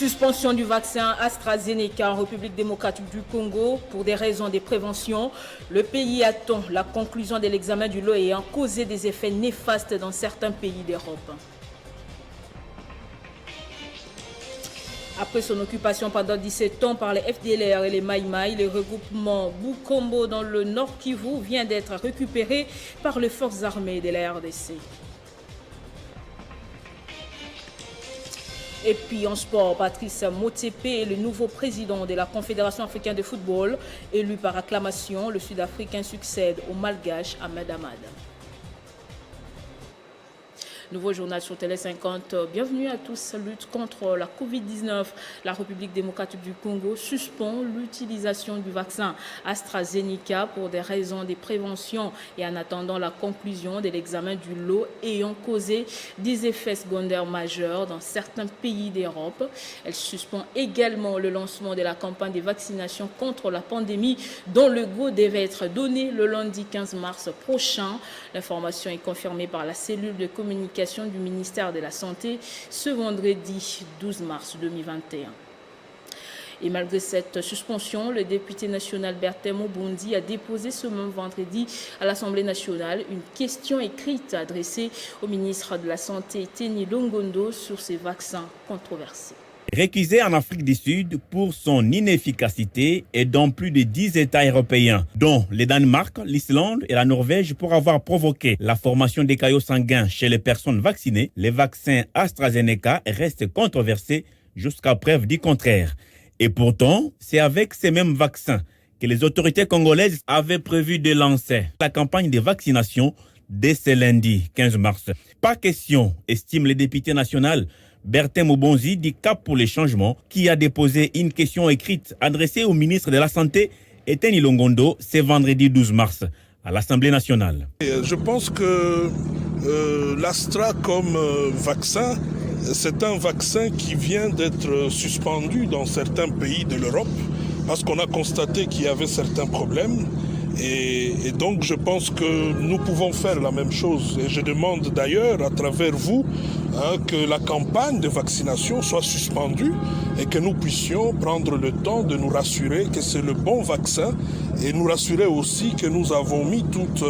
Suspension du vaccin AstraZeneca en République démocratique du Congo pour des raisons de prévention. Le pays attend la conclusion de l'examen du lot ayant causé des effets néfastes dans certains pays d'Europe. Après son occupation pendant 17 ans par les FDLR et les Maï Maï, le regroupement Bukombo dans le Nord Kivu vient d'être récupéré par les forces armées de la RDC. Et puis en sport, Patrice Motsepe est le nouveau président de la Confédération africaine de football. Élu par acclamation, le Sud-Africain succède au Malgache Ahmed Ahmad. Nouveau journal sur Télé 50. Bienvenue à tous. Lutte contre la Covid-19. La République démocratique du Congo suspend l'utilisation du vaccin AstraZeneca pour des raisons de prévention et en attendant la conclusion de l'examen du lot ayant causé des effets secondaires majeurs dans certains pays d'Europe. Elle suspend également le lancement de la campagne de vaccination contre la pandémie dont le go devait être donné le lundi 15 mars prochain. L'information est confirmée par la cellule de communication du ministère de la Santé ce vendredi 12 mars 2021. Et malgré cette suspension, le député national Bertin Mobondi a déposé ce même vendredi à l'Assemblée nationale une question écrite adressée au ministre de la Santé Teni Longondo sur ces vaccins controversés. Récusé en Afrique du Sud pour son inefficacité et dans plus de 10 États européens, dont le Danemark, l'Islande et la Norvège, pour avoir provoqué la formation des caillots sanguins chez les personnes vaccinées, les vaccins AstraZeneca restent controversés jusqu'à preuve du contraire. Et pourtant, c'est avec ces mêmes vaccins que les autorités congolaises avaient prévu de lancer la campagne de vaccination dès ce lundi 15 mars. Pas question, estime le député national Bertin Mobondi du Cap pour les changements, qui a déposé une question écrite adressée au ministre de la Santé, Teni Longondo, ce vendredi 12 mars à l'Assemblée nationale. Je pense que l'Astra comme vaccin, c'est un vaccin qui vient d'être suspendu dans certains pays de l'Europe parce qu'on a constaté qu'il y avait certains problèmes. Et donc je pense que nous pouvons faire la même chose. Et je demande d'ailleurs à travers vous que la campagne de vaccination soit suspendue et que nous puissions prendre le temps de nous rassurer que c'est le bon vaccin et nous rassurer aussi que nous avons mis toute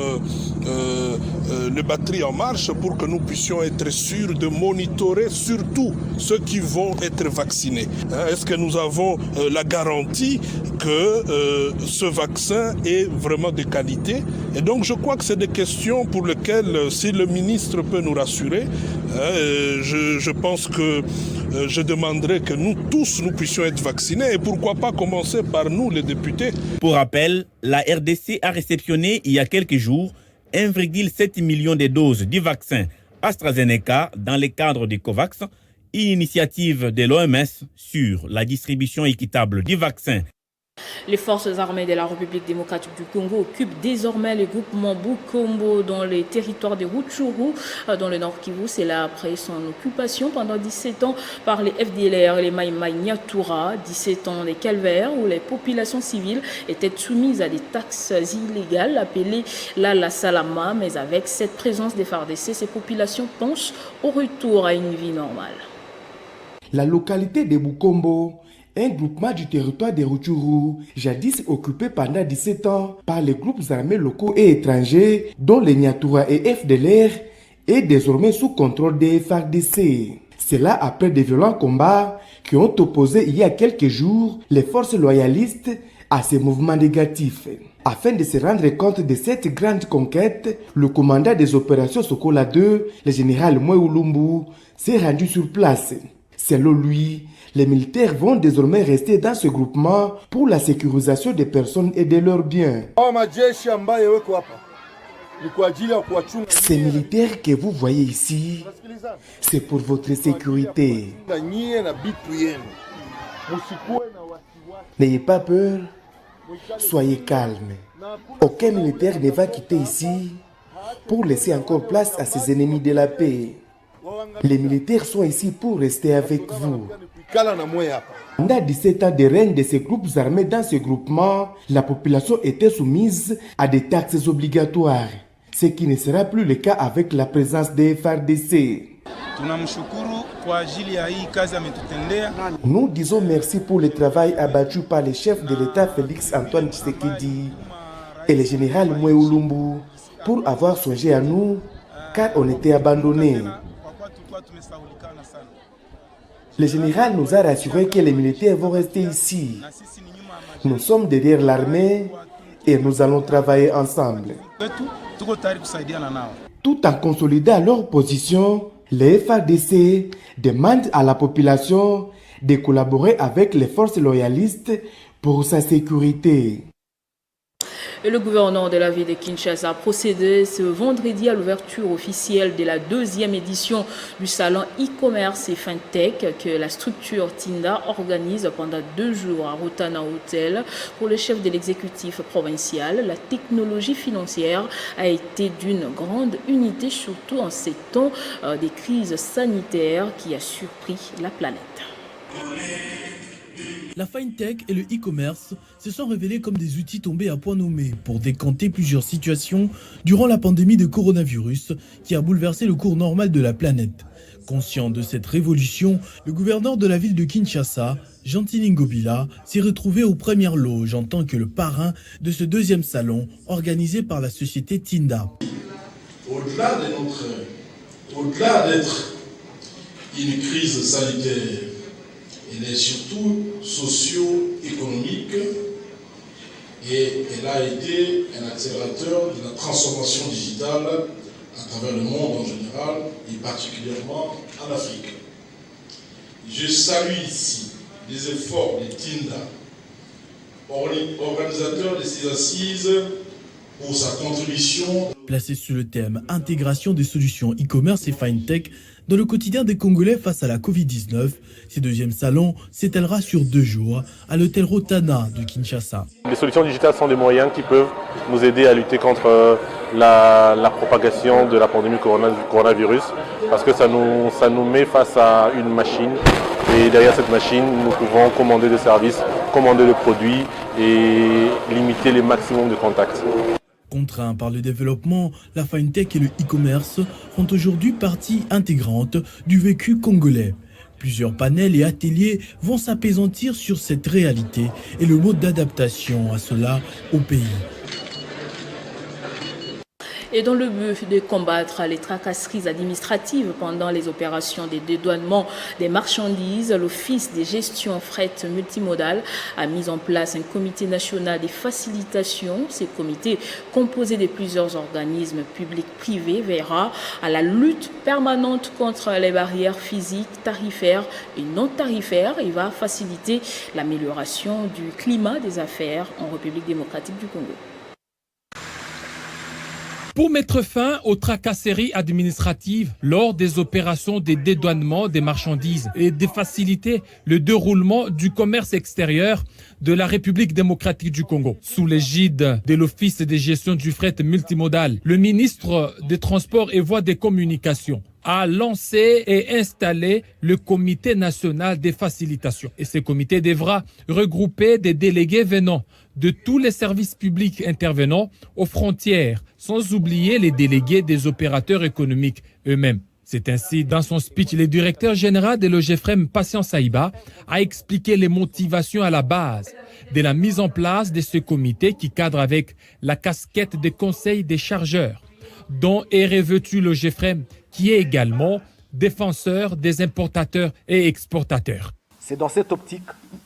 les batteries en marche pour que nous puissions être sûrs de monitorer surtout ceux qui vont être vaccinés. Est-ce que nous avons la garantie que ce vaccin est vraiment de qualité? Et donc je crois que c'est des questions pour lesquelles si le ministre peut nous rassurer, je pense que je demanderai que nous tous nous puissions être vaccinés et pourquoi pas commencer par nous les députés. Pour rappel, la RDC a réceptionné il y a quelques jours 1,7 million de doses du vaccin AstraZeneca dans le cadre du COVAX, une initiative de l'OMS sur la distribution équitable du vaccin. Les forces armées de la République démocratique du Congo occupent désormais le groupement Bukombo dans les territoires de Rutshuru, dans le Nord Kivu. C'est là après son occupation pendant 17 ans par les FDLR et les Maï Maï Nyatura, 17 ans des calvaires où les populations civiles étaient soumises à des taxes illégales appelées la Salama. Mais avec cette présence des FARDC, ces populations pensent au retour à une vie normale. La localité de Bukombo, un groupement du territoire de Rutshuru, jadis occupé pendant 17 ans par les groupes armés locaux et étrangers, dont les Nyatura et FDLR, est désormais sous contrôle des FARDC. C'est là après de violents combats qui ont opposé il y a quelques jours les forces loyalistes à ces mouvements négatifs. Afin de se rendre compte de cette grande conquête, le commandant des opérations Sokola 2, le général Mweulumbu, s'est rendu sur place. Selon lui, les militaires vont désormais rester dans ce groupement pour la sécurisation des personnes et de leurs biens. Ces militaires que vous voyez ici, c'est pour votre sécurité. N'ayez pas peur, soyez calme. Aucun militaire ne va quitter ici pour laisser encore place à ses ennemis de la paix. Les militaires sont ici pour rester avec vous. Pendant 17 ans de règne de ces groupes armés dans ce groupement, la population était soumise à des taxes obligatoires, ce qui ne sera plus le cas avec la présence des FARDC. Nous disons merci pour le travail abattu par le chef de l'État Félix Antoine Tshisekedi et le général Moïse Lumbu pour avoir songé à nous car on était abandonnés. Le général nous a rassuré que les militaires vont rester ici. Nous sommes derrière l'armée et nous allons travailler ensemble. Tout en consolidant leur position, les FARDC demandent à la population de collaborer avec les forces loyalistes pour sa sécurité. Et le gouverneur de la ville de Kinshasa a procédé ce vendredi à l'ouverture officielle de la 2e édition du salon e-commerce et fintech que la structure Tinda organise pendant 2 jours à Rotana Hotel. Pour le chef de l'exécutif provincial, la technologie financière a été d'une grande unité, surtout en ces temps des crises sanitaires qui a surpris la planète. La fintech et le e-commerce se sont révélés comme des outils tombés à point nommé pour décanter plusieurs situations durant la pandémie de coronavirus qui a bouleversé le cours normal de la planète. Conscient de cette révolution, le gouverneur de la ville de Kinshasa, Gentili Ngobila, s'est retrouvé aux premières loges en tant que le parrain de ce 2e salon organisé par la société Tinda. Au-delà d'être une crise sanitaire, elle est surtout socio-économique et elle a été un accélérateur de la transformation digitale à travers le monde en général et particulièrement en Afrique. Je salue ici les efforts de Tinda, organisateur de ces assises, pour sa contribution. Placé sous le thème « Intégration des solutions e-commerce et fintech » dans le quotidien des Congolais face à la Covid-19, ce 2e salon s'étalera sur 2 jours à l'hôtel Rotana de Kinshasa. Les solutions digitales sont des moyens qui peuvent nous aider à lutter contre la propagation de la pandémie du coronavirus, parce que ça nous met face à une machine et derrière cette machine, nous pouvons commander des services, commander des produits et limiter les maximums de contacts. Contraints par le développement, la fintech et le e-commerce font aujourd'hui partie intégrante du vécu congolais. Plusieurs panels et ateliers vont s'apaisantir sur cette réalité et le mode d'adaptation à cela au pays. Et dans le but de combattre les tracasseries administratives pendant les opérations de dédouanement des marchandises, l'Office de gestion fret multimodal a mis en place un comité national de facilitation. Ce comité, composé de plusieurs organismes publics-privés, veillera à la lutte permanente contre les barrières physiques, tarifaires et non tarifaires et va faciliter l'amélioration du climat des affaires en République démocratique du Congo. Pour mettre fin aux tracasseries administratives lors des opérations de dédouanement des marchandises et de faciliter le déroulement du commerce extérieur de la République démocratique du Congo, sous l'égide de l'Office de gestion du fret multimodal, le ministre des Transports et Voies des Communications a lancé et installé le comité national des facilitations. Et ce comité devra regrouper des délégués venant de tous les services publics intervenant aux frontières, sans oublier les délégués des opérateurs économiques eux-mêmes. C'est ainsi, dans son speech, le directeur général de l'OGEFREM, Patient Saïba, a expliqué les motivations à la base de la mise en place de ce comité qui cadre avec la casquette des conseils des chargeurs, dont est revêtu l'OGEFREM, qui est également défenseur des importateurs et exportateurs. C'est dans cette optique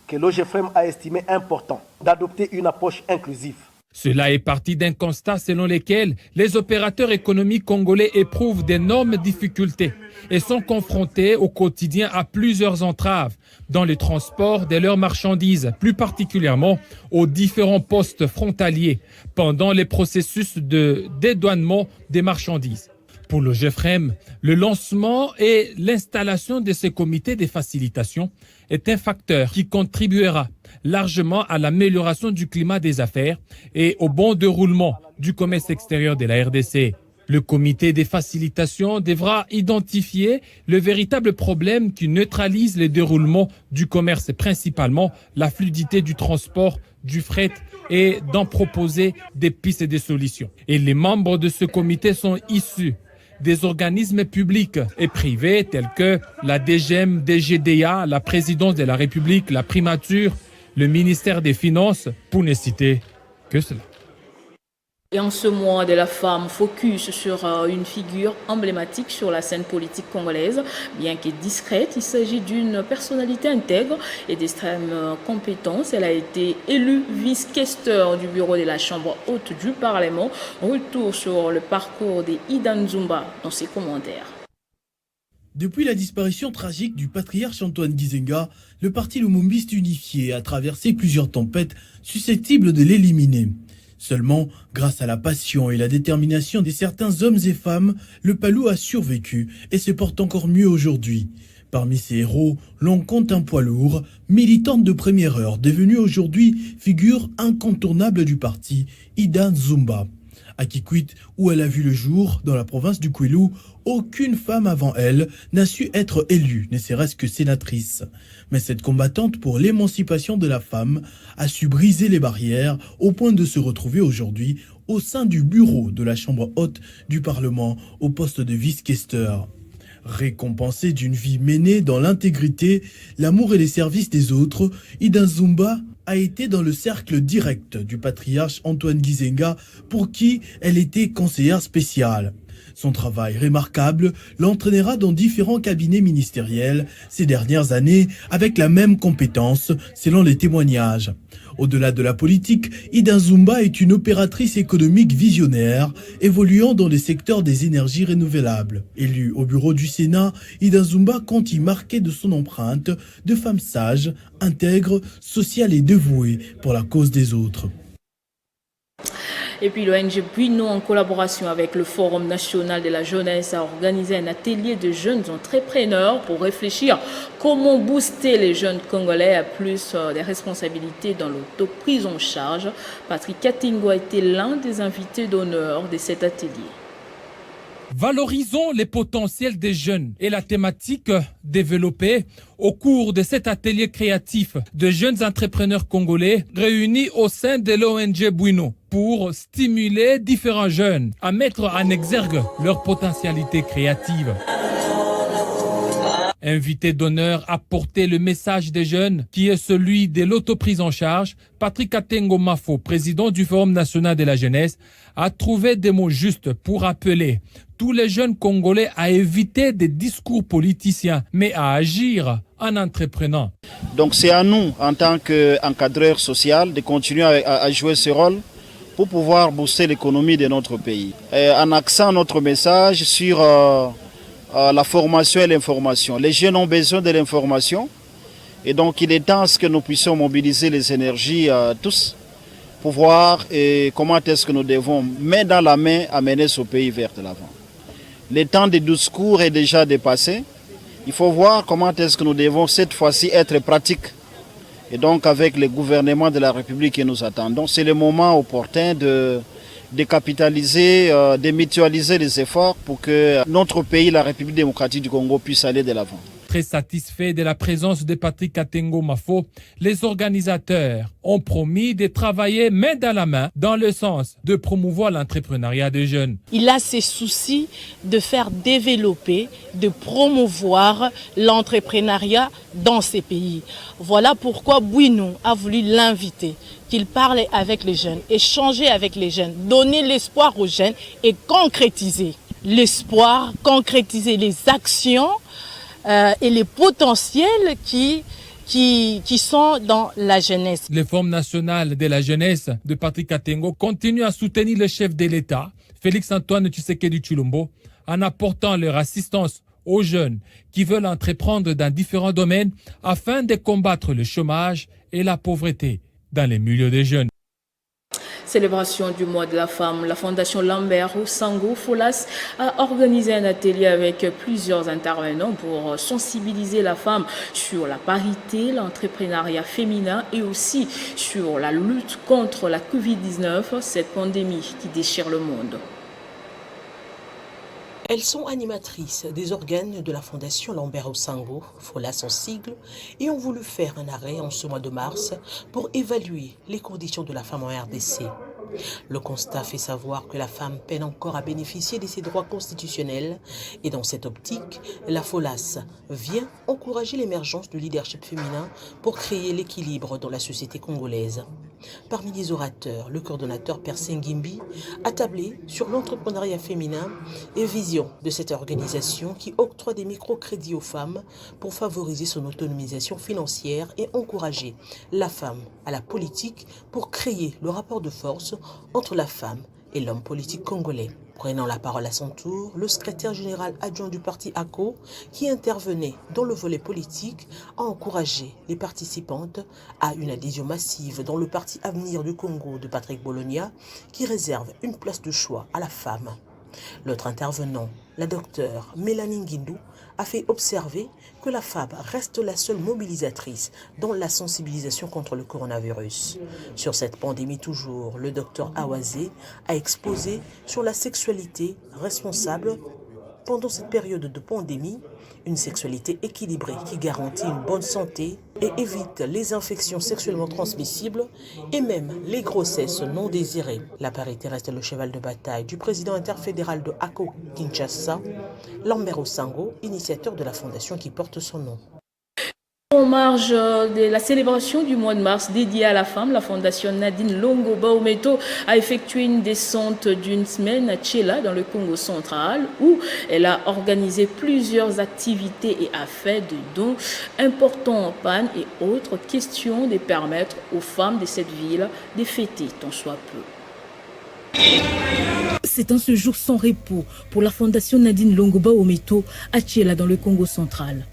que l'OGEFREM a estimé important d'adopter une approche inclusive. Cela est parti d'un constat selon lequel les opérateurs économiques congolais éprouvent d'énormes difficultés et sont confrontés au quotidien à plusieurs entraves dans le transport de leurs marchandises, plus particulièrement aux différents postes frontaliers pendant les processus de dédouanement des marchandises. Pour l'OGEFREM, le lancement et l'installation de ces comités de facilitation est un facteur qui contribuera largement à l'amélioration du climat des affaires et au bon déroulement du commerce extérieur de la RDC. Le comité des facilitations devra identifier le véritable problème qui neutralise le déroulement du commerce, principalement la fluidité du transport, du fret, et d'en proposer des pistes et des solutions. Et les membres de ce comité sont issus des organismes publics et privés tels que la DGM, DGDA, la présidence de la République, la primature, le ministère des Finances, pour ne citer que cela. Et en ce mois de la femme, focus sur une figure emblématique sur la scène politique congolaise. Bien que discrète, il s'agit d'une personnalité intègre et d'extrême compétence. Elle a été élue vice-questeur du bureau de la Chambre haute du Parlement. Retour sur le parcours d'Ida Nzumba dans ses commentaires. Depuis la disparition tragique du patriarche Antoine Gizenga, le parti lumumbiste unifié a traversé plusieurs tempêtes susceptibles de l'éliminer. Seulement, grâce à la passion et la détermination de certains hommes et femmes, le Palou a survécu et se porte encore mieux aujourd'hui. Parmi ces héros, l'on compte un poids lourd, militante de première heure, devenue aujourd'hui figure incontournable du parti, Ida Nzumba. À Kikwit, où elle a vu le jour, dans la province du Kwilu, aucune femme avant elle n'a su être élue, ne serait-ce que sénatrice. Mais cette combattante pour l'émancipation de la femme a su briser les barrières au point de se retrouver aujourd'hui au sein du bureau de la Chambre haute du Parlement au poste de vice-questeur. Récompensée d'une vie menée dans l'intégrité, l'amour et les services des autres, Ida Nzumba a été dans le cercle direct du patriarche Antoine Gizenga pour qui elle était conseillère spéciale. Son travail remarquable l'entraînera dans différents cabinets ministériels ces dernières années avec la même compétence selon les témoignages. Au-delà de la politique, Ida Nzumba est une opératrice économique visionnaire, évoluant dans les secteurs des énergies renouvelables. Élue au bureau du Sénat, Ida Nzumba compte y marquer de son empreinte de femme sage, intègre, sociale et dévouée pour la cause des autres. Et puis l'ONG Buino, en collaboration avec le Forum national de la jeunesse, a organisé un atelier de jeunes entrepreneurs pour réfléchir comment booster les jeunes Congolais à plus de responsabilités dans l'autoprise en charge. Patrick Katingo a été l'un des invités d'honneur de cet atelier. Valorisons les potentiels des jeunes et la thématique développée au cours de cet atelier créatif de jeunes entrepreneurs congolais réunis au sein de l'ONG Buino pour stimuler différents jeunes à mettre en exergue leur potentialité créative. Invité d'honneur à porter le message des jeunes qui est celui de l'autoprise en charge, Patrick Katengo Mafo, président du Forum national de la jeunesse, a trouvé des mots justes pour appeler tous les jeunes Congolais à éviter des discours politiciens, mais à agir en entreprenant. Donc c'est à nous, en tant qu'encadreurs sociaux, de continuer à jouer ce rôle pour pouvoir booster l'économie de notre pays. En axant notre message sur la formation et l'information. Les jeunes ont besoin de l'information et donc il est temps que nous puissions mobiliser les énergies tous pour voir comment est-ce que nous devons, main dans la main, amener ce pays vers de l'avant. Le temps des discours est déjà dépassé. Il faut voir comment est-ce que nous devons cette fois-ci être pratiques. Et donc avec le gouvernement de la République que nous attendons, c'est le moment opportun de capitaliser, de mutualiser les efforts pour que notre pays, la République démocratique du Congo, puisse aller de l'avant. Très satisfait de la présence de Patrick Katengo Mafo, les organisateurs ont promis de travailler main dans la main dans le sens de promouvoir l'entrepreneuriat des jeunes. Il a ce souci de faire développer, de promouvoir l'entrepreneuriat dans ces pays. Voilà pourquoi Buino a voulu l'inviter, qu'il parle avec les jeunes, échanger avec les jeunes, donner l'espoir aux jeunes et concrétiser l'espoir, concrétiser les actions et les potentiels qui sont dans la jeunesse. Le Forum national de la jeunesse de Patrick Katengo continue à soutenir le chef de l'État, Félix-Antoine Tshisekedi Tshilombo, en apportant leur assistance aux jeunes qui veulent entreprendre dans différents domaines afin de combattre le chômage et la pauvreté dans les milieux des jeunes. Célébration du mois de la femme, la Fondation Lambert Sango Folas a organisé un atelier avec plusieurs intervenants pour sensibiliser la femme sur la parité, l'entrepreneuriat féminin et aussi sur la lutte contre la Covid-19, cette pandémie qui déchire le monde. Elles sont animatrices des organes de la Fondation Lambert Sango, Folas en sigle, et ont voulu faire un arrêt en ce mois de mars pour évaluer les conditions de la femme en RDC. Le constat fait savoir que la femme peine encore à bénéficier de ses droits constitutionnels et dans cette optique, la FOLAS vient encourager l'émergence du leadership féminin pour créer l'équilibre dans la société congolaise. Parmi les orateurs, le coordonnateur Percé Ngimbi a tablé sur l'entrepreneuriat féminin et vision de cette organisation qui octroie des microcrédits aux femmes pour favoriser son autonomisation financière et encourager la femme à la politique pour créer le rapport de force entre la femme et l'homme politique congolais. Prenant la parole à son tour, le secrétaire général adjoint du parti ACO, qui intervenait dans le volet politique, a encouragé les participantes à une adhésion massive dans le parti Avenir du Congo de Patrick Bologna, qui réserve une place de choix à la femme. L'autre intervenant, la docteure Mélanie Nguindou, a fait observer que la femme reste la seule mobilisatrice dans la sensibilisation contre le coronavirus. Sur cette pandémie toujours, le docteur Awazé a exposé sur la sexualité responsable pendant cette période de pandémie, une sexualité équilibrée qui garantit une bonne santé et évite les infections sexuellement transmissibles et même les grossesses non désirées. La parité reste le cheval de bataille du président interfédéral de ACO Kinshasa, Lambert Osango, initiateur de la fondation qui porte son nom. En marge de la célébration du mois de mars dédiée à la femme, la fondation Nadine Longo Baometo a effectué une descente d'une semaine à Tchela dans le Congo central où elle a organisé plusieurs activités et a fait de dons importants en panne et autres questions de permettre aux femmes de cette ville de fêter tant soit peu. C'est un séjour sans repos pour la fondation Nadine Longo Baometo à Tchela dans le Congo central.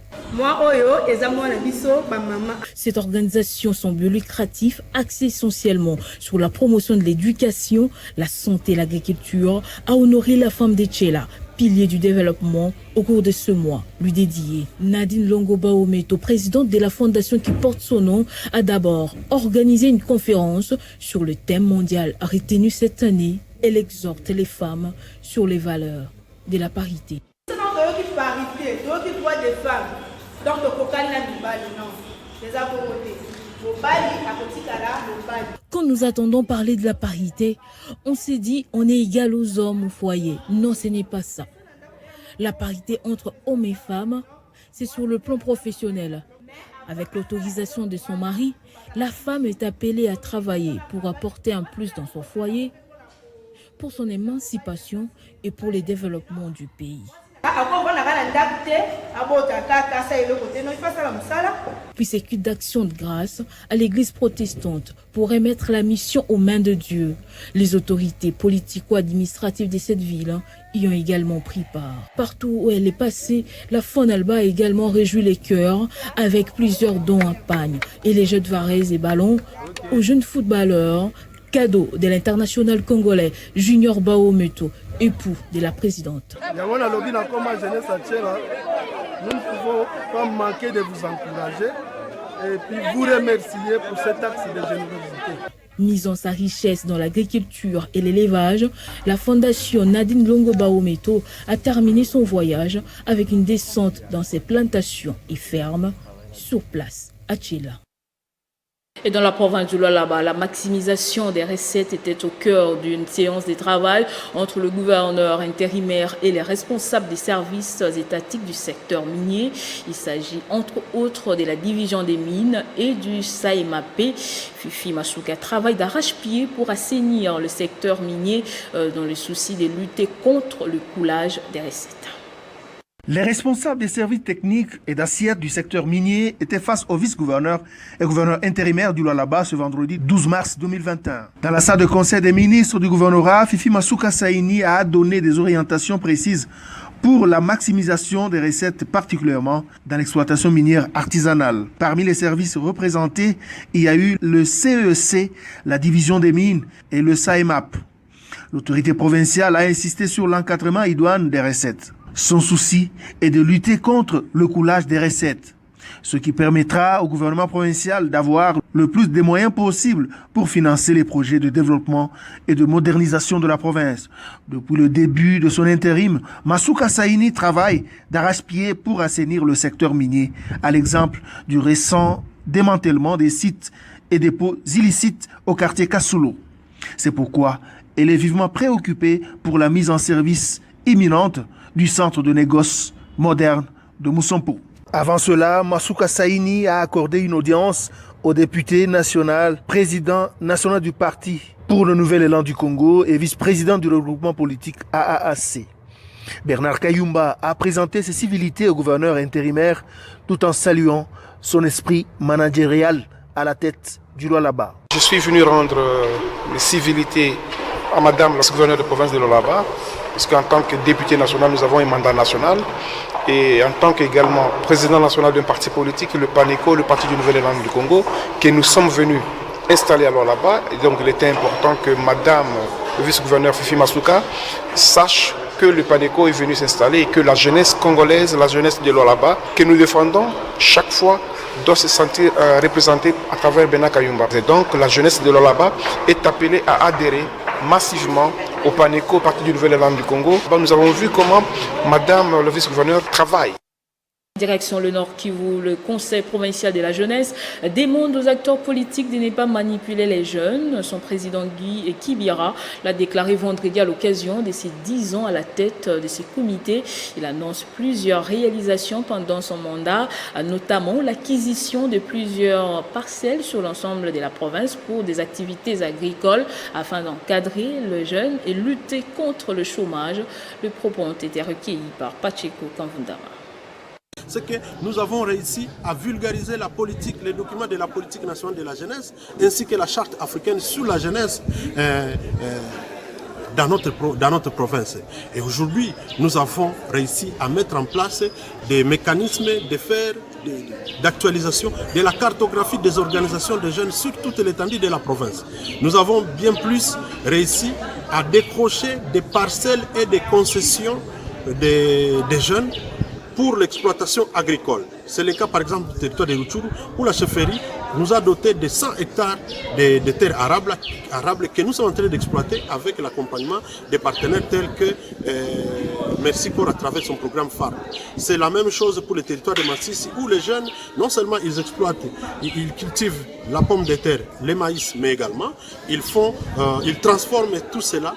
Cette organisation sans but lucratif axe essentiellement sur la promotion de l'éducation, la santé et l'agriculture a honoré la femme de Tchela, pilier du développement au cours de ce mois, lui dédié. Nadine Longo Baometo, présidente de la fondation qui porte son nom, a d'abord organisé une conférence sur le thème mondial retenu cette année. Elle exhorte les femmes sur les valeurs de la parité. Donc, quand nous attendons parler de la parité, on s'est dit on est égal aux hommes au foyer. Non, ce n'est pas ça. La parité entre hommes et femmes, c'est sur le plan professionnel. Avec l'autorisation de son mari, la femme est appelée à travailler pour apporter un plus dans son foyer, pour son émancipation et pour le développement du pays. Puis c'est culte d'action de grâce à l'église protestante pour remettre la mission aux mains de Dieu. Les autorités politico-administratives de cette ville y ont également pris part. Partout où elle est passée, la Fonalba a également réjoui les cœurs avec plusieurs dons à pagne et les jeux de varèse et ballons aux jeunes footballeurs, cadeau de l'international congolais Junior Baometo, époux de la présidente. Nous ne pouvons pas manquer de vous encourager et puis vous remercier pour cet acte de générosité. Misant sa richesse dans l'agriculture et l'élevage, la fondation Nadine Longo Baometo a terminé son voyage avec une descente dans ses plantations et fermes sur place à Tchela. Et dans la province du Lualaba, la maximisation des recettes était au cœur d'une séance de travail entre le gouverneur intérimaire et les responsables des services étatiques du secteur minier. Il s'agit entre autres de la division des mines et du SAEMAP. Fifi Masuka travaille d'arrache-pied pour assainir le secteur minier dans le souci de lutter contre le coulage des recettes. Les responsables des services techniques et d'assiette du secteur minier étaient face au vice-gouverneur et gouverneur intérimaire du Lualaba ce vendredi 12 mars 2021. Dans la salle de conseil des ministres du gouvernorat, Fifi Masuka Saini a donné des orientations précises pour la maximisation des recettes, particulièrement dans l'exploitation minière artisanale. Parmi les services représentés, il y a eu le CEC, la division des mines, et le SAEMAP. L'autorité provinciale a insisté sur l'encadrement idoine des recettes. Son souci est de lutter contre le coulage des recettes, ce qui permettra au gouvernement provincial d'avoir le plus de moyens possibles pour financer les projets de développement et de modernisation de la province. Depuis le début de son intérim, Masuka Saini travaille d'arrache-pied pour assainir le secteur minier, à l'exemple du récent démantèlement des sites et dépôts illicites au quartier Kasulo. C'est pourquoi elle est vivement préoccupée pour la mise en service imminente du centre de négoce moderne de Moussampo. Avant cela, Masuka Saini a accordé une audience au député national, président national du parti pour le Nouvel Élan du Congo et vice-président du regroupement politique AAAC. Bernard Kayumba a présenté ses civilités au gouverneur intérimaire tout en saluant son esprit managérial à la tête du Lualaba. Je suis venu rendre mes civilités à Madame la gouverneure de province de Lualaba, parce qu'en tant que député national, nous avons un mandat national, et en tant qu'également président national d'un parti politique, le PANECO, le Parti du Nouvel Élan du Congo, que nous sommes venus installer à Lualaba. Et donc il était important que Madame le vice-gouverneur Fifi Masuka sache que le PANECO est venu s'installer et que la jeunesse congolaise, la jeunesse de Lualaba, que nous défendons chaque fois, doit se sentir représentée à travers Bernard Kayumba. Et donc la jeunesse de Lualaba est appelée à adhérer massivement au PANECO, au Parti du Nouvel Élan du Congo. Nous avons vu comment Madame le vice-gouverneur travaille. Direction le Nord Kivu, le Conseil provincial de la jeunesse demande aux acteurs politiques de ne pas manipuler les jeunes. Son président Guy Kibira l'a déclaré vendredi à l'occasion de ses 10 ans à la tête de ces comités. Il annonce plusieurs réalisations pendant son mandat, notamment l'acquisition de plusieurs parcelles sur l'ensemble de la province pour des activités agricoles afin d'encadrer les jeunes et lutter contre le chômage. Le propos ont été recueillis par Pacheco Kamvundama. C'est que nous avons réussi à vulgariser la politique, les documents de la politique nationale de la jeunesse, ainsi que la charte africaine sur la jeunesse dans notre province. Et aujourd'hui, nous avons réussi à mettre en place des mécanismes d'actualisation de la cartographie des organisations de jeunes sur toute l'étendue de la province. Nous avons bien plus réussi à décrocher des parcelles et des concessions des jeunes pour l'exploitation agricole. C'est le cas par exemple du territoire de Rutshuru où la chefferie nous a doté de 100 hectares de terres arables que nous sommes en train d'exploiter avec l'accompagnement des partenaires tels que Merci Corps à travers son programme phare. C'est la même chose pour le territoire de Massissi où les jeunes, non seulement ils exploitent, ils cultivent la pomme de terre, le maïs, mais également ils transforment tout cela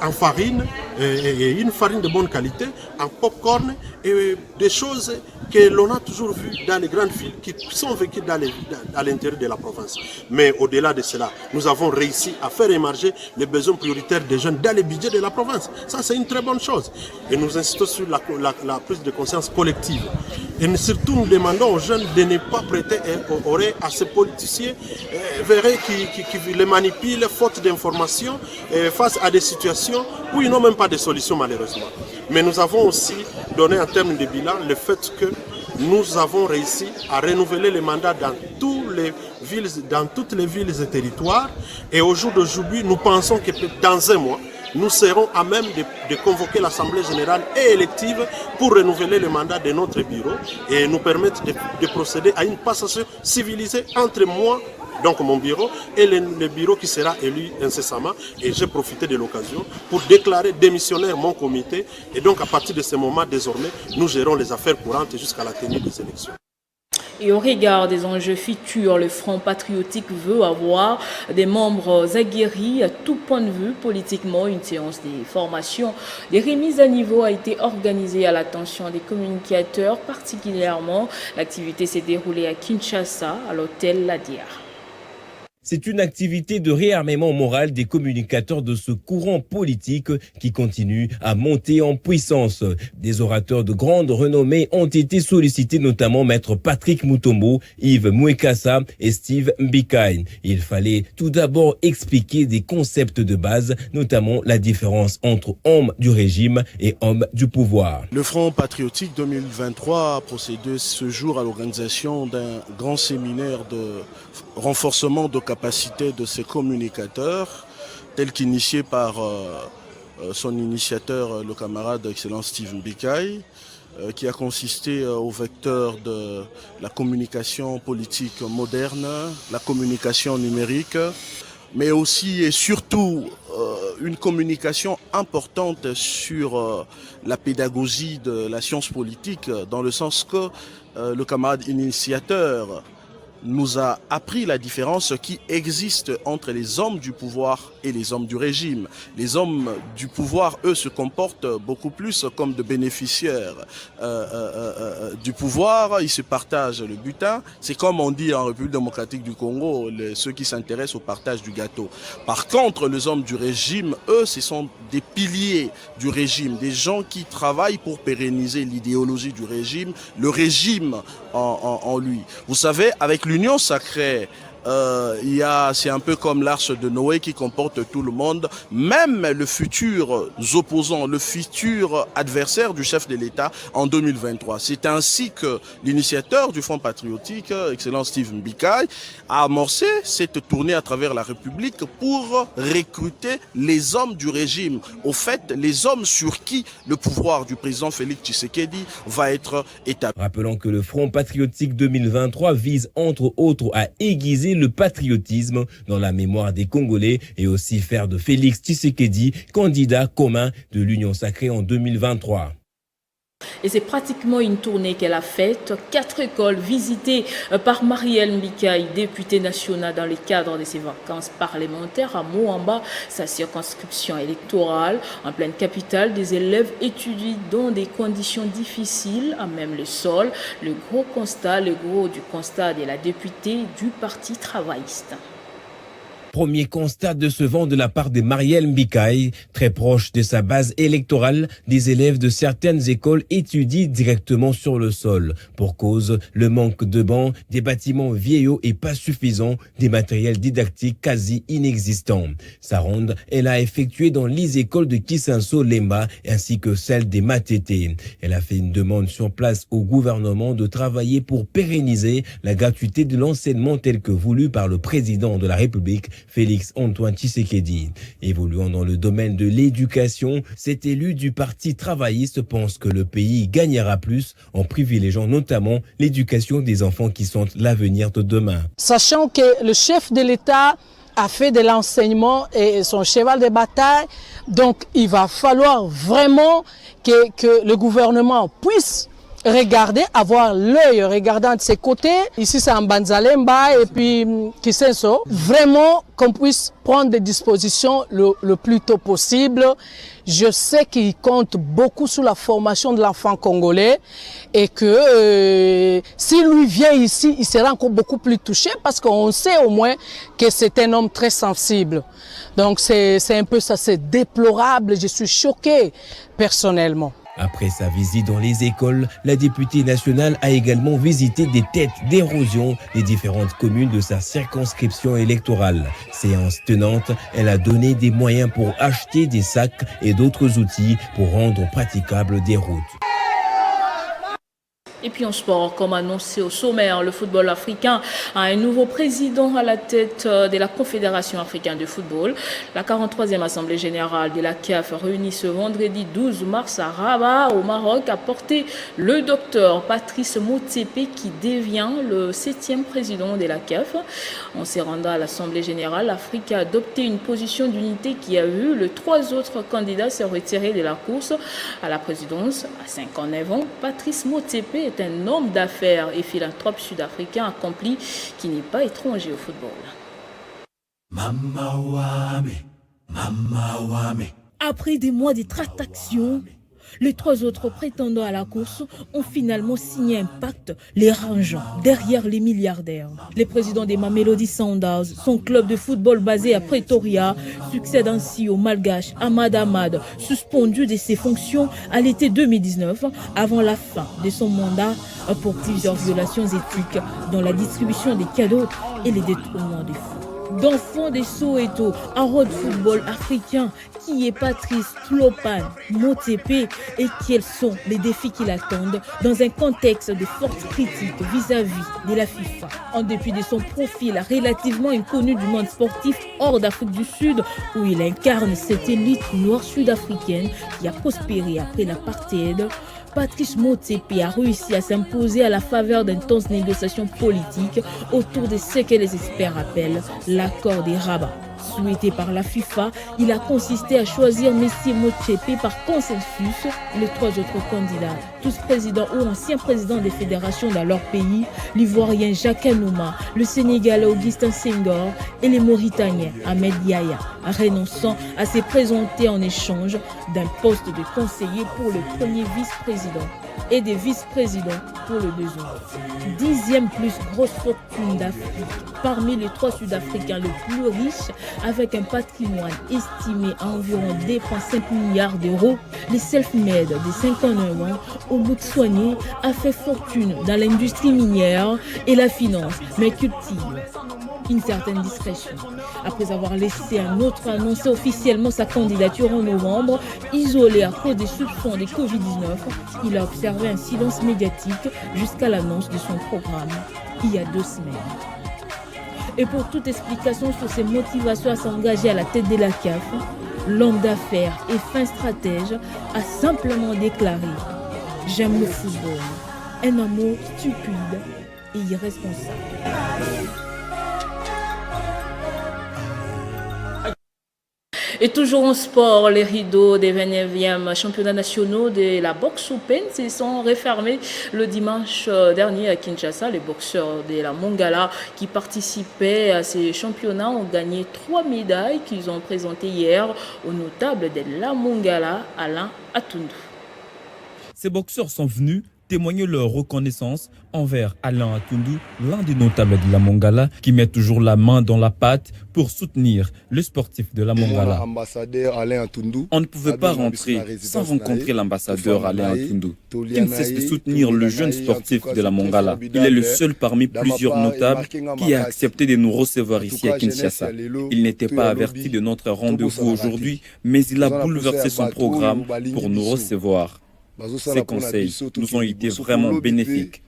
en farine, et une farine de bonne qualité, en popcorn et des choses que l'on a toujours vues dans les grandes villes qui sont vécues à l'intérieur de la province. Mais au-delà de cela, nous avons réussi à faire émerger les besoins prioritaires des jeunes dans les budgets de la province. Ça, c'est une très bonne chose. Et nous insistons sur la prise de conscience collective. Et surtout, nous demandons aux jeunes de ne pas prêter oreille à ces politiciens qui les manipulent faute d'informations face à des situations où ils n'ont même pas de solution malheureusement. Mais nous avons aussi donné en termes de bilan le fait que nous avons réussi à renouveler les mandats dans toutes les villes et territoires. Et au jour d'aujourd'hui, nous pensons que dans un mois, nous serons à même de convoquer l'Assemblée générale et élective pour renouveler le mandat de notre bureau et nous permettre de procéder à une passation civilisée entre moi, donc mon bureau, et le bureau qui sera élu incessamment. Et j'ai profité de l'occasion pour déclarer démissionnaire mon comité. Et donc à partir de ce moment, désormais, nous gérons les affaires courantes jusqu'à la tenue des élections. Et au regard des enjeux futurs, le Front patriotique veut avoir des membres aguerris à tout point de vue politiquement. Une séance de formation, des remises à niveau a été organisée à l'attention des communicateurs particulièrement. L'activité s'est déroulée à Kinshasa, à l'hôtel Ladiar. C'est une activité de réarmement moral des communicateurs de ce courant politique qui continue à monter en puissance. Des orateurs de grande renommée ont été sollicités, notamment Maître Patrick Mutombo, Yves Mouekassa et Steve Mbikaï. Il fallait tout d'abord expliquer des concepts de base, notamment la différence entre homme du régime et homme du pouvoir. Le Front patriotique 2023 a procédé ce jour à l'organisation d'un grand séminaire de renforcement de capacité de ses communicateurs, tel qu'initié par son initiateur, le camarade excellent Steve Mbikaï, qui a consisté au vecteur de la communication politique moderne, la communication numérique, mais aussi et surtout une communication importante sur la pédagogie de la science politique, dans le sens que le camarade initiateur nous a appris la différence qui existe entre les hommes du pouvoir et les hommes du régime. Les hommes du pouvoir, eux, se comportent beaucoup plus comme de bénéficiaires du pouvoir. Ils se partagent le butin. C'est comme on dit en République démocratique du Congo, ceux qui s'intéressent au partage du gâteau. Par contre, les hommes du régime, eux, ce sont des piliers du régime, des gens qui travaillent pour pérenniser l'idéologie du régime, le régime en lui. Vous savez, avec l'union sacrée, c'est un peu comme l'arche de Noé qui comporte tout le monde, même le futur opposant, le futur adversaire du chef de l'État en 2023. C'est ainsi que l'initiateur du Front patriotique, excellent Steve Mbikai, a amorcé cette tournée à travers la République pour recruter les hommes du régime. Au fait, les hommes sur qui le pouvoir du président Félix Tshisekedi va être établi. Rappelons que le Front patriotique 2023 vise entre autres à aiguiser le patriotisme dans la mémoire des Congolais et aussi faire de Félix Tshisekedi candidat commun de l'Union sacrée en 2023. Et c'est pratiquement une tournée qu'elle a faite. 4 écoles visitées par Marielle Mbikai, députée nationale dans le cadre de ses vacances parlementaires à Moamba, sa circonscription électorale. En pleine capitale, des élèves étudient dans des conditions difficiles, à même le sol. Le gros du constat de la députée du Parti travailliste. Premier constat de ce vent de la part de Marielle Mbikai, très proche de sa base électorale, des élèves de certaines écoles étudient directement sur le sol. Pour cause, le manque de bancs, des bâtiments vieillots et pas suffisants, des matériels didactiques quasi inexistants. Sa ronde, elle a effectué dans les écoles de Kisanso, Lemba, ainsi que celle des Matete. Elle a fait une demande sur place au gouvernement de travailler pour pérenniser la gratuité de l'enseignement tel que voulu par le président de la République, Félix Antoine Tshisekedi. Évoluant dans le domaine de l'éducation, cet élu du Parti travailliste pense que le pays gagnera plus en privilégiant notamment l'éducation des enfants qui sont l'avenir de demain. Sachant que le chef de l'État a fait de l'enseignement et son cheval de bataille, donc il va falloir vraiment que le gouvernement puisse regarder, avoir l'œil regardant de ses côtés. Ici c'est en Banzalemba et puis Kisenso. Vraiment qu'on puisse prendre des dispositions le plus tôt possible. Je sais qu'il compte beaucoup sur la formation de l'enfant congolais et que s'il lui vient ici, il sera encore beaucoup plus touché parce qu'on sait au moins que c'est un homme très sensible. Donc c'est un peu ça, c'est déplorable. Je suis choquée personnellement. Après sa visite dans les écoles, la députée nationale a également visité des têtes d'érosion des différentes communes de sa circonscription électorale. Séance tenante, elle a donné des moyens pour acheter des sacs et d'autres outils pour rendre praticables des routes. Et puis en sport, comme annoncé au sommaire, le football africain a un nouveau président à la tête de la Confédération africaine de football. La 43e Assemblée générale de la CAF réunie ce vendredi 12 mars à Rabat, au Maroc, a porté le docteur Patrice Motsepe qui devient le 7e président de la CAF. En se rendant à l'Assemblée générale, l'Afrique a adopté une position d'unité qui a vu les 3 autres candidats se retirer de la course à la présidence. À 59 ans, Patrice Motsepe est un homme d'affaires et philanthrope sud-africain accompli qui n'est pas étranger au football. Après des mois de tractations, les 3 autres prétendants à la course ont finalement signé un pacte les rangeant derrière les milliardaires. Le président des Mamelodi Sundowns, son club de football basé à Pretoria, succède ainsi au Malgache Ahmad Ahmad, suspendu de ses fonctions à l'été 2019, avant la fin de son mandat pour plusieurs violations éthiques dans la distribution des cadeaux et les détournements des fonds. D'enfants des Soweto, un road football africain, qui est Patrice Tlopane Motsepe et quels sont les défis qui l'attendent dans un contexte de forte critique vis-à-vis de la FIFA. En dépit de son profil relativement inconnu du monde sportif hors d'Afrique du Sud, où il incarne cette élite noire sud-africaine qui a prospéré après l'apartheid, Patrice Motsepe a réussi à s'imposer à la faveur d'intenses négociations politiques autour de ce que les experts appellent l'accord des Rabat. Souhaité par la FIFA, il a consisté à choisir Messi Motsepe par consensus les 3 autres candidats, tous présidents ou anciens présidents des fédérations dans leur pays, l'Ivoirien Jacques Anouma, le Sénégalais Augustin Senghor et les Mauritaniens Ahmed Yahya, renonçant à se présenter en échange d'un poste de conseiller pour le premier vice-président et des vice-présidents pour le deuxième. 10e plus grosse fortune d'Afrique, parmi les 3 Sud-Africains les plus riches, avec un patrimoine estimé à environ 2,5 milliards d'euros, les self-made de 59 ans au Botswana a fait fortune dans l'industrie minière et la finance, mais cultive une certaine discrétion. Après avoir laissé un autre annoncer officiellement sa candidature en novembre, isolé à cause des soupçons de Covid-19, il a observé un silence médiatique jusqu'à l'annonce de son programme il y a 2 semaines. Et pour toute explication sur ses motivations à s'engager à la tête de la CAF, l'homme d'affaires et fin stratège a simplement déclaré « J'aime le football, un amour stupide et irresponsable ». Et toujours en sport, les rideaux des 29e championnats nationaux de la boxe open se sont refermés le dimanche dernier à Kinshasa. Les boxeurs de la Mongala qui participaient à ces championnats ont gagné 3 médailles qu'ils ont présentées hier au notable de la Mongala, Alain Atundu. Ces boxeurs sont venus témoigner leur reconnaissance envers Alain Atundu, l'un des notables de la Mongala, qui met toujours la main dans la pâte pour soutenir le sportif de la Mongala. On ne pouvait pas rentrer sans rencontrer l'ambassadeur Alain Atundu, qui ne cesse de soutenir le jeune sportif de la Mongala. Il est le seul parmi plusieurs notables qui a accepté de nous recevoir ici à Kinshasa. Il n'était pas averti de notre rendez-vous aujourd'hui, mais il a bouleversé son programme pour nous recevoir. Ces conseils nous ont été vraiment bénéfiques.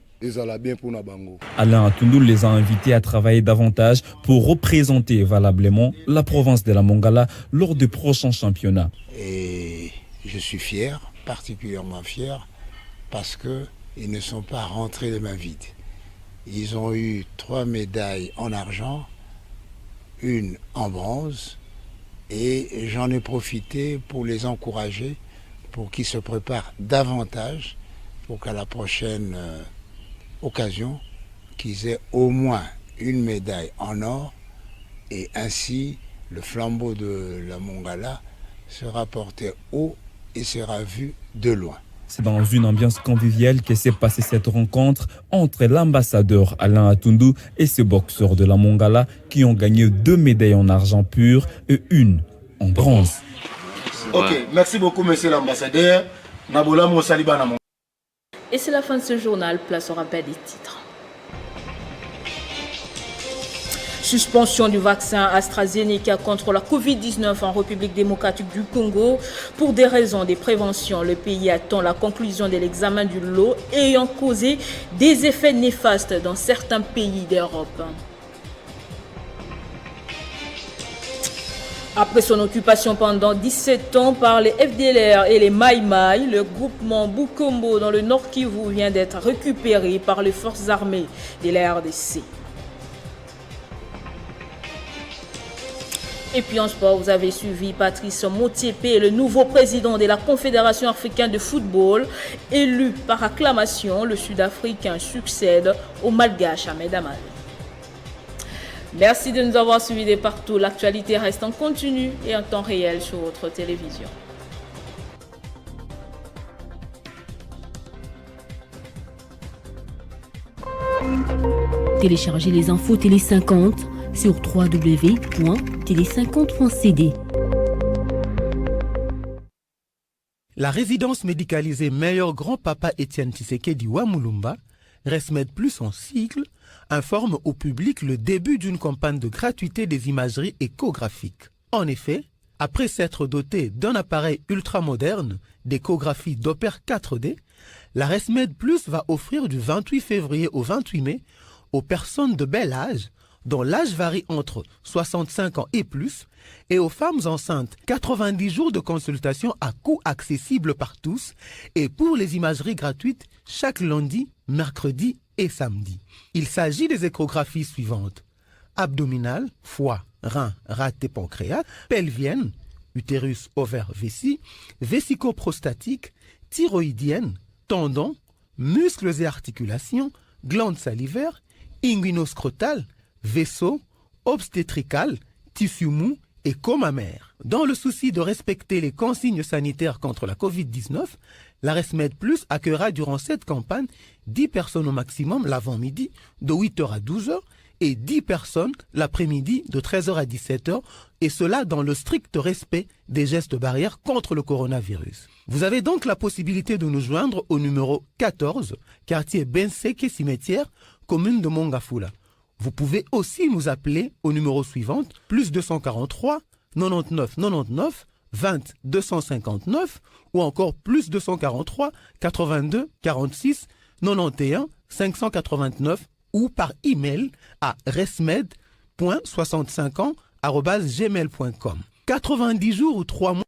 Alain Atundu les a invités à travailler davantage pour représenter valablement la province de la Mongala lors des prochains championnats. Et je suis fier, particulièrement fier, parce qu'ils ne sont pas rentrés les mains vides. Ils ont eu 3 médailles en argent, 1 en bronze, et j'en ai profité pour les encourager, pour qu'ils se préparent davantage, pour qu'à la prochaine occasion, qu'ils aient au moins 1 médaille en or, et ainsi le flambeau de la Mongala sera porté haut et sera vu de loin. C'est dans une ambiance conviviale que s'est passée cette rencontre entre l'ambassadeur Alain Atundu et ces boxeurs de la Mongala qui ont gagné 2 médailles en argent pur et 1 en bronze. Ok, merci beaucoup, monsieur l'ambassadeur. Et c'est la fin de ce journal. Place au rappel des titres. Suspension du vaccin AstraZeneca contre la Covid-19 en République démocratique du Congo. Pour des raisons de prévention, le pays attend la conclusion de l'examen du lot ayant causé des effets néfastes dans certains pays d'Europe. Après son occupation pendant 17 ans par les FDLR et les Maïmaï, le groupement Bukombo dans le Nord Kivu vient d'être récupéré par les forces armées de la RDC. Et puis en sport, vous avez suivi Patrice Motsepe, le nouveau président de la Confédération africaine de football, élu par acclamation. Le Sud-Africain succède au Malgache Ahmed Amal. Merci de nous avoir suivis de partout. L'actualité reste en continu et en temps réel sur votre télévision. Téléchargez les infos Télé 50 sur www.télé50.cd. La résidence médicalisée Meilleur Grand-Papa Étienne Tshisekedi Wamulumba, ResMed Plus en sigle, informe au public le début d'une campagne de gratuité des imageries échographiques. En effet, après s'être doté d'un appareil ultramoderne d'échographie Doppler 4D, la ResMed Plus va offrir du 28 février au 28 mai aux personnes de bel âge, dont l'âge varie entre 65 ans et plus, et aux femmes enceintes 90 jours de consultation à coût accessible par tous, et pour les imageries gratuites chaque lundi, mercredi et samedi. Il s'agit des échographies suivantes: abdominale, foie, rein, rate et pancréas, pelvienne, utérus, ovaire, vessie, vésico-prostatique, thyroïdienne, tendons, muscles et articulations, glandes salivaires, inguinoscrotale, vaisseau, obstétrical, tissu mou et coma mère. Dans le souci de respecter les consignes sanitaires contre la Covid-19, la ResMed Plus accueillera durant cette campagne 10 personnes au maximum l'avant-midi de 8h à 12h et 10 personnes l'après-midi de 13h à 17h, et cela dans le strict respect des gestes barrières contre le coronavirus. Vous avez donc la possibilité de nous joindre au numéro 14, quartier Benseke Cimetière, commune de Mongafula. Vous pouvez aussi nous appeler au numéro suivant, plus 243 99 99 20 259, ou encore plus 243 82 46 91 589, ou par email à resmed.65ans@gmail.com. 90 jours ou 3 mois.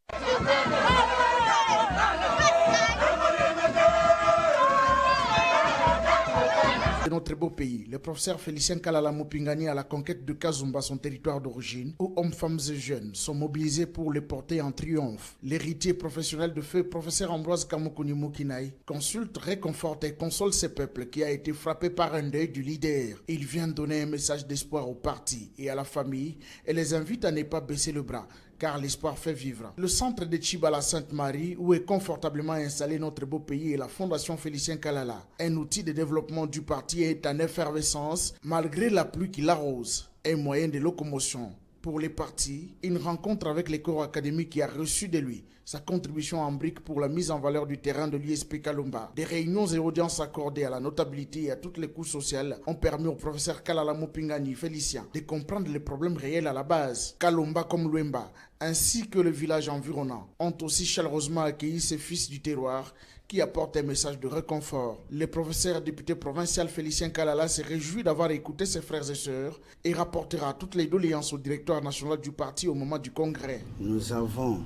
De notre beau pays, le professeur Félicien Kalala Mopingani à la conquête de Kazumba, son territoire d'origine, où hommes, femmes et jeunes sont mobilisés pour le porter en triomphe. L'héritier professionnel de feu, professeur Ambroise Kamokuni Mokinaï, consulte, réconforte et console ce peuple qui a été frappé par un deuil du leader. Il vient donner un message d'espoir au parti et à la famille et les invite à ne pas baisser le bras, car l'espoir fait vivre. Le centre de Tchibala Sainte-Marie, où est confortablement installé notre beau pays, et la Fondation Félicien Kalala, un outil de développement du parti, est en effervescence malgré la pluie qui l'arrose. Un moyen de locomotion pour les partis, une rencontre avec les corps académiques qui a reçu de lui sa contribution en brique pour la mise en valeur du terrain de l'ISP Kalumba. Des réunions et audiences accordées à la notabilité et à toutes les couches sociales ont permis au professeur Kalala Mopingani Félicien de comprendre les problèmes réels à la base. Kalumba comme Luemba, ainsi que le village environnant, ont aussi chaleureusement accueilli ces fils du terroir qui apportent un message de réconfort. Le professeur député provincial Félicien Kalala se réjouit d'avoir écouté ses frères et sœurs et rapportera toutes les doléances au directoire national du parti au moment du congrès. Nous avons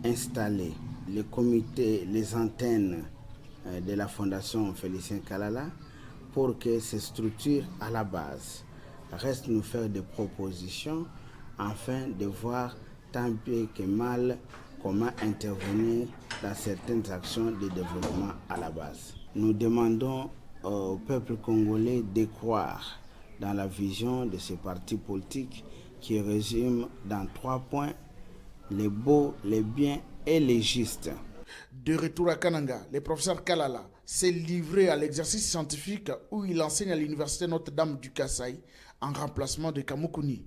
installé les comités, les antennes de la Fondation Félicien Kalala pour que ces structures à la base restent nous faire des propositions afin de voir tant bien que mal comment intervenir dans certaines actions de développement à la base. Nous demandons au peuple congolais de croire dans la vision de ces partis politiques qui résument dans 3 points: les beaux, les biens et les justes. De retour à Kananga, le professeur Kalala s'est livré à l'exercice scientifique où il enseigne à l'université Notre-Dame du Kasaï en remplacement de Kamokuni.